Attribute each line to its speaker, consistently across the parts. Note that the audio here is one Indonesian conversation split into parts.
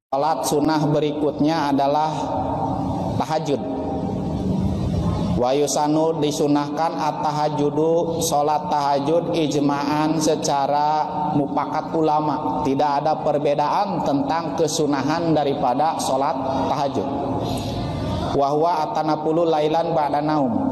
Speaker 1: Salat sunnah berikutnya adalah tahajud. Wa yusanu disunahkan at-tahajjudu, salat tahajud ijma'an secara mufakat ulama. Tidak ada perbedaan tentang kesunahan daripada salat tahajud. Wa huwa atanapulu lailan ba'da naum.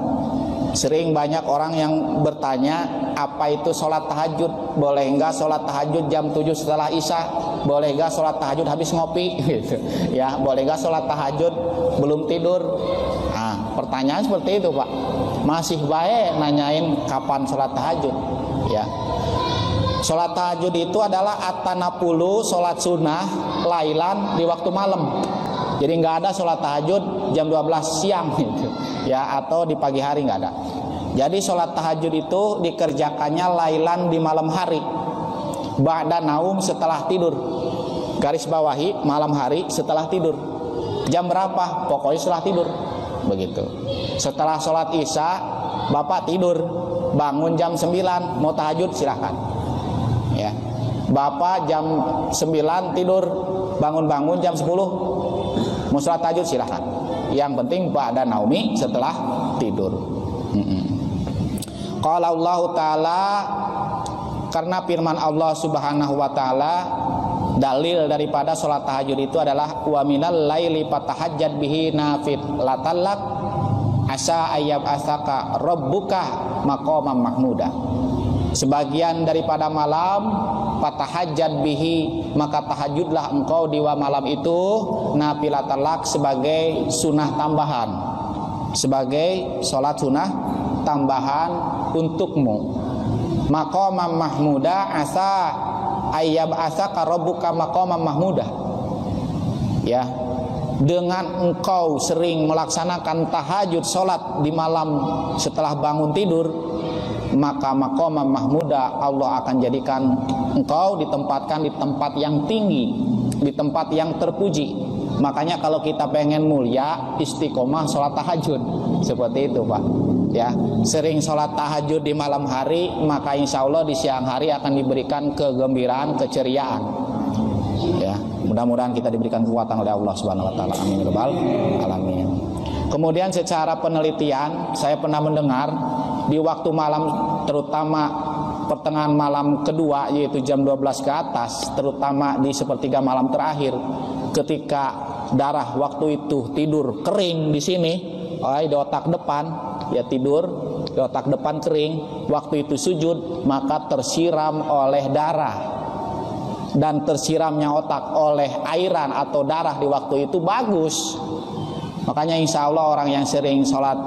Speaker 1: Sering banyak orang yang bertanya, apa itu sholat tahajud? Boleh enggak sholat tahajud jam 7 setelah isya? Boleh enggak sholat tahajud habis ngopi? Gitu. Ya, boleh enggak sholat tahajud belum tidur? Nah, pertanyaan seperti itu, Pak. Masih baik nanyain kapan sholat tahajud? Ya. Sholat tahajud itu adalah atanapulu, sholat sunnah lailan di waktu malam. Jadi nggak ada sholat tahajud jam 12 siang gitu. Ya, atau di pagi hari nggak ada. Jadi sholat tahajud itu dikerjakannya lailan di malam hari, ba'da naum setelah tidur. Garis bawahi malam hari setelah tidur. Jam berapa? Pokoknya setelah tidur. Begitu. Setelah sholat isya, Bapak tidur, bangun jam 9, mau tahajud silahkan. Ya. Bapak jam 9 tidur, bangun-bangun jam 10, mau sholat tahajud silahkan. Yang penting ba'da naumi setelah tidur. Qala Allah Ta'ala, karena firman Allah Subhanahu wa Ta'ala, dalil daripada sholat tahajud itu adalah wa minal laili fatahajjad bihi nafilatallak asa ayyab asaka rabbuka maqaman mahmuda. Sebagian daripada malam fatahajjad bihi, maka tahajudlah engkau di malam itu nafilatallak sebagai sunnah tambahan, sebagai sholat sunnah tambahan untukmu. Maqaman mahmuda asa ayyab asaka rabbuka maqaman mahmuda. Ya, dengan engkau sering melaksanakan tahajud sholat di malam setelah bangun tidur, maka maqaman mahmuda, Allah akan jadikan engkau ditempatkan di tempat yang tinggi, di tempat yang terpuji. Makanya kalau kita pengen mulia, istiqomah sholat tahajud. Seperti itu, Pak. Ya, sering sholat tahajud di malam hari, maka insya Allah di siang hari akan diberikan kegembiraan, keceriaan. Ya, mudah-mudahan kita diberikan kekuatan oleh Allah Subhanahu Wa Taala. Amin ya rabbal alamin. Kemudian secara penelitian, saya pernah mendengar di waktu malam, terutama pertengahan malam kedua, yaitu jam 12 ke atas, terutama di sepertiga malam terakhir, ketika darah waktu itu tidur kering di sini, di otak depan, ya tidur di otak depan kering, waktu itu sujud maka tersiram oleh darah, dan tersiramnya otak oleh airan atau darah di waktu itu bagus. Makanya insya Allah orang yang sering sholat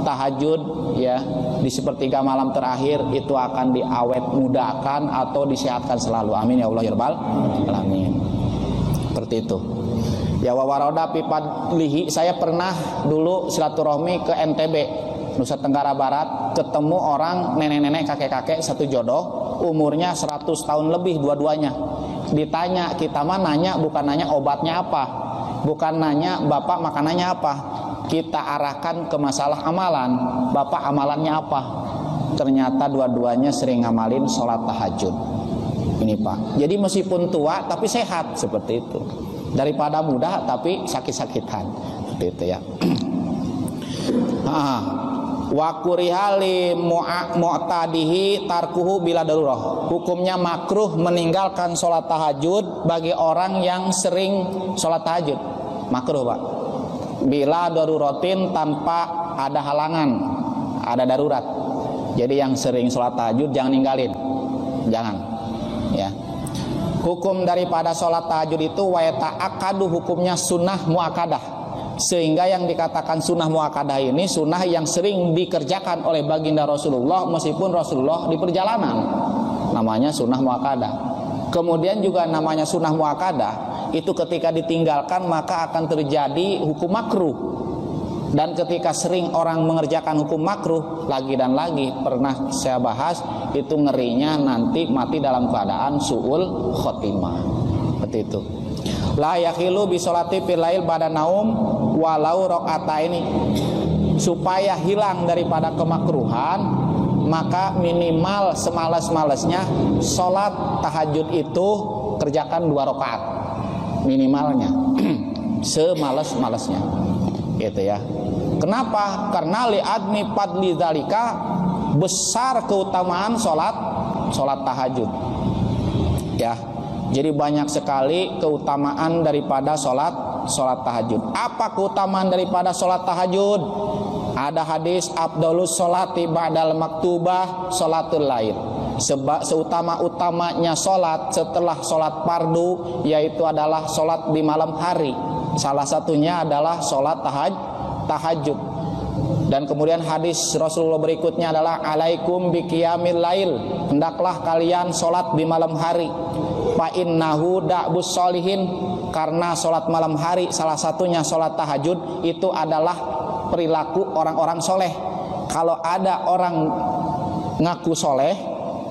Speaker 1: tahajud ya di sepertiga malam terakhir itu akan diawet mudahkan atau disehatkan selalu. Amin ya Allah ya rabbal alamin. Seperti itu. Ya wawaroda pipadlihi, saya pernah dulu silaturahmi ke NTB, Nusa Tenggara Barat, ketemu orang nenek-nenek kakek-kakek satu jodoh, umurnya 100 tahun lebih dua-duanya. Ditanya, kita mah nanya bukan nanya obatnya apa, bukan nanya bapak makanannya apa, kita arahkan ke masalah amalan. Bapak amalannya apa? Ternyata dua-duanya sering ngamalin sholat tahajud. Ini Pak. Jadi meskipun tua tapi sehat, seperti itu. Daripada muda tapi sakit-sakitan, seperti itu ya. Wa kurihali mu'tadihi tarkuhu bila darurah. Hukumnya makruh meninggalkan sholat tahajud bagi orang yang sering sholat tahajud. Makruh Pak. Bila daruratin, tanpa ada halangan, ada darurat. Jadi yang sering sholat tahajud jangan ninggalin, jangan. Ya. Hukum daripada sholat tahajud itu wa ta'akkadu, hukumnya sunnah muakkadah. Sehingga yang dikatakan sunnah muakkadah ini sunnah yang sering dikerjakan oleh baginda Rasulullah meskipun Rasulullah di perjalanan. Namanya sunnah muakkadah. Kemudian juga namanya sunnah muakkadah itu ketika ditinggalkan maka akan terjadi hukum makruh. Dan ketika sering orang mengerjakan hukum makruh lagi dan lagi, pernah saya bahas, itu ngerinya nanti mati dalam keadaan su'ul khotimah. Seperti itu. La yakhilu bi sholati fil lail ba'da naum walau rakaataini. Supaya hilang daripada kemakruhan, maka minimal semalas-malasnya sholat tahajud itu kerjakan 2 rakaat. minimalnya semales-malesnya gitu ya. Kenapa? Karena li'admi fadli dzalika, besar keutamaan salat tahajud ya. Jadi banyak sekali keutamaan daripada salat tahajud. Apa keutamaan daripada salat tahajud? Ada hadis afdhalus sholati ba'dal maktubah sholatul lail. Sebab seutama-utamanya salat setelah salat fardu yaitu adalah salat di malam hari. Salah satunya adalah salat tahajud. Dan kemudian hadis Rasulullah berikutnya adalah alaikum biqiyamil lail, hendaklah kalian salat di malam hari. Fa innahu da'bus sholihin, karena salat malam hari salah satunya salat tahajud itu adalah perilaku orang-orang soleh. Kalau ada orang ngaku soleh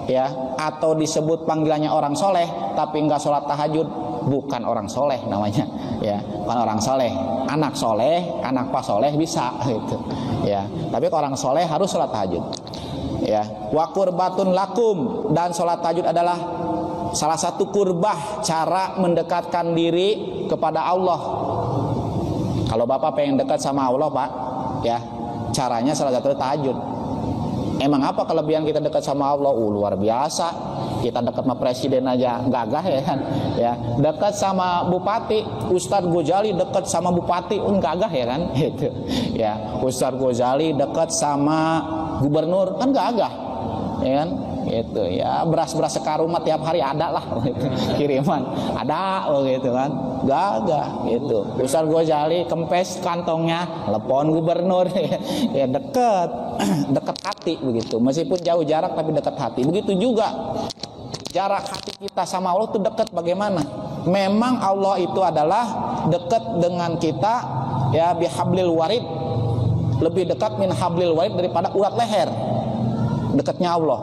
Speaker 1: ya, atau disebut panggilannya orang soleh tapi enggak sholat tahajud, bukan orang soleh namanya ya, bukan orang soleh. Anak soleh, anak pas soleh bisa gitu ya, tapi orang soleh harus sholat tahajud ya. Wa qurbatun lakum, dan sholat tahajud adalah salah satu kurbah, cara mendekatkan diri kepada Allah. Kalau Bapak pengen dekat sama Allah Pak ya, caranya salah satu tahajud. Emang apa kelebihan kita dekat sama Allah? Luar biasa. Kita dekat sama presiden aja gagah ya kan ya. Dekat sama bupati, Ustadz Ghazali dekat sama bupati gagah ya kan gitu ya. Ustadz Ghazali dekat sama gubernur kan gagah ya kan gitu ya. Beras-beras sekarumat tiap hari ada lah gitu. Kiriman ada gitu kan, gagah gitu. Ustadz Ghazali kempes kantongnya, telepon gubernur ya, dekat hati begitu. Meskipun jauh jarak tapi dekat hati. Begitu juga jarak hati kita sama Allah itu dekat bagaimana? Memang Allah itu adalah dekat dengan kita ya, bihablil warid, lebih dekat min hablil warid daripada urat leher. Dekatnya Allah.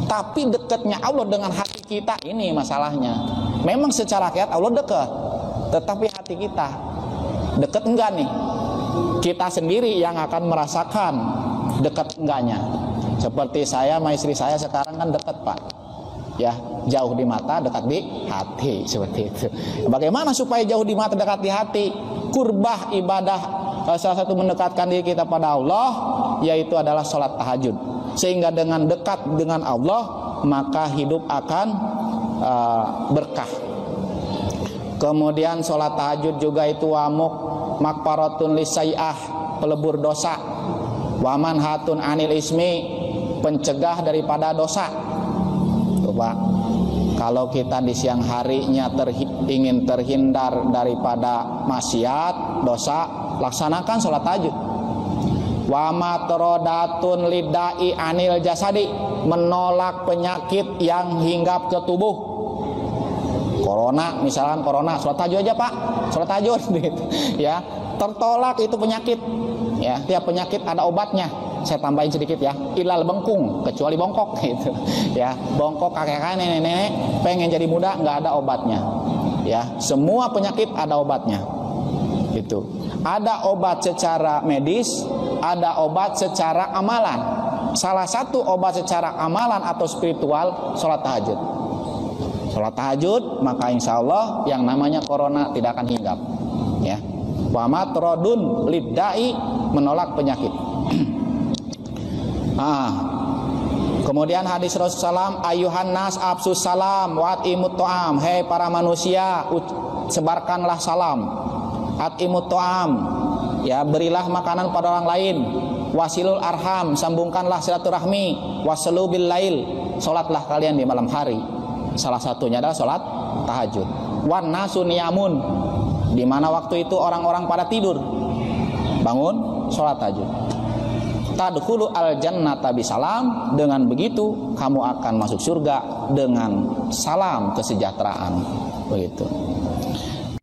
Speaker 1: Tapi dekatnya Allah dengan hati kita ini masalahnya. Memang secara hakikat Allah dekat, tetapi hati kita dekat enggak nih? Kita sendiri yang akan merasakan dekat enggaknya. Seperti saya sama istri saya sekarang kan dekat Pak ya, jauh di mata dekat di hati, seperti itu. Bagaimana supaya jauh di mata dekat di hati? Kurbah ibadah salah satu mendekatkan diri kita pada Allah yaitu adalah sholat tahajud. Sehingga dengan dekat dengan Allah maka hidup akan berkah. Kemudian sholat tahajud juga itu wamuk makfaratun lisai'ah, pelebur dosa. Waman hatun anil ismi, pencegah daripada dosa. Coba kalau kita di siang harinya ingin terhindar daripada maksiat, dosa, laksanakan sholat tahajud. Wa matrodatun lidai anil jasadi, menolak penyakit yang hinggap ke tubuh. Corona, misalkan corona, sholat tahajud aja Pak, sholat tahajud gitu ya, tertolak itu penyakit ya. Tiap penyakit ada obatnya. Saya tambahin sedikit ya, ilal bengkung, kecuali bongkok gitu ya. Bongkok kakek-kakek nenek-nenek pengen jadi muda nggak ada obatnya ya. Semua penyakit ada obatnya itu. Ada obat secara medis, ada obat secara amalan. Salah satu obat secara amalan atau spiritual sholat tahajud. Sholat tahajud maka insya Allah yang namanya corona tidak akan hinggap ya. Wa matrodun liddai, menolak penyakit. Kemudian hadis Rasulullah, ayuhan nas absus salam wa atimut ta'am, hei para manusia sebarkanlah salam, atimut ta'am ya, berilah makanan pada orang lain, wasilul arham, sambungkanlah silaturahmi, wasalu bil lail, salatlah kalian di malam hari. Salah satunya adalah salat tahajud. Wan nasu niyamun, di mana waktu itu orang-orang pada tidur, bangun salat tahajud. Tadkhulu al jannata bisalam, dengan begitu kamu akan masuk surga dengan salam kesejahteraan. Begitu.